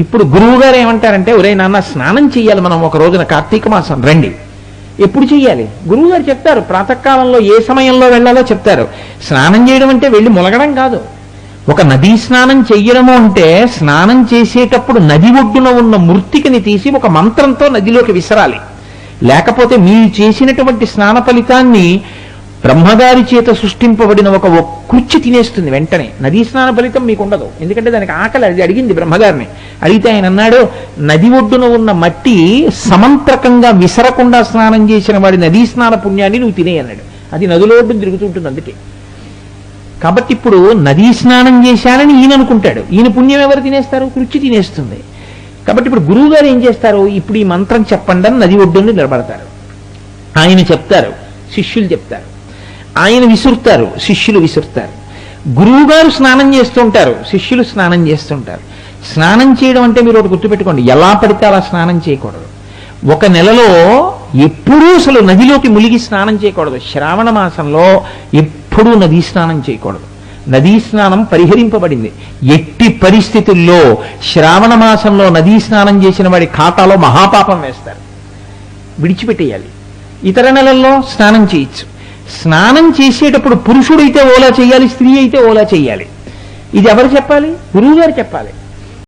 ఇప్పుడు గురువు గారు ఏమంటారంటే, ఒరే నాన్న స్నానం చెయ్యాలి మనం ఒక రోజున కార్తీక మాసం రండి. ఎప్పుడు చెయ్యాలి? గురువు గారు చెప్తారు, ప్రాతకాలంలో ఏ సమయంలో వెళ్ళాలో చెప్తారు. స్నానం చేయడం అంటే వెళ్ళి ములగడం కాదు. ఒక నదీ స్నానం చెయ్యడము అంటే స్నానం చేసేటప్పుడు నది ఒడ్డున ఉన్న మృత్తికని తీసి ఒక మంత్రంతో నదిలోకి విసరాలి. లేకపోతే మీరు చేసినటువంటి స్నాన ఫలితాన్ని బ్రహ్మగారి చేత సృష్టింపబడిన ఒక కుర్చీ తినేస్తుంది వెంటనే. నదీ స్నాన ఫలితం మీకు ఉండదు, ఎందుకంటే దానికి ఆకలి. అది అడిగింది బ్రహ్మగారిని. అడిగితే ఆయన అన్నాడు, నది ఒడ్డున ఉన్న మట్టి సమంత్రకంగా విసరకుండా స్నానం చేసిన వాడి నదీ స్నాన పుణ్యాన్ని నువ్వు తినే అన్నాడు. అది నదిలో ఒడ్డున తిరుగుతుంటుంది అందుకే. కాబట్టి ఇప్పుడు నదీ స్నానం చేశానని ఈయన అనుకుంటాడు, ఈయన పుణ్యం ఎవరు తినేస్తారు? కుర్చీ తినేస్తుంది. కాబట్టి ఇప్పుడు గురువు గారు ఏం చేస్తారు, ఇప్పుడు ఈ మంత్రం చెప్పండి అని నది ఒడ్డున నిలబడతారు. ఆయన చెప్తారు, శిష్యులు చెప్తారు. ఆయన విసురుతారు, శిష్యులు విసురుతారు. గురువు గారు స్నానం చేస్తుంటారు, శిష్యులు స్నానం చేస్తుంటారు. స్నానం చేయడం అంటే మీరు ఒకటి గుర్తుపెట్టుకోండి, ఎలా పడితే అలా స్నానం చేయకూడదు. ఒక నెలలో ఎప్పుడూ అసలు నదిలోకి మునిగి స్నానం చేయకూడదు. శ్రావణ మాసంలో ఎప్పుడూ నదీ స్నానం చేయకూడదు. నదీ స్నానం పరిహరింపబడింది. ఎట్టి పరిస్థితుల్లో శ్రావణ మాసంలో నదీ స్నానం చేసిన వాడి ఖాతాలో మహాపాపం వేస్తారు, విడిచిపెట్టేయాలి. ఇతర నెలల్లో స్నానం చేయొచ్చు. స్నానం చేసేటప్పుడు పురుషుడైతే ఓలా చేయాలి, స్త్రీ అయితే ఓలా చేయాలి. ఇది ఎవరు చెప్పాలి? గురువు గారు చెప్పాలి.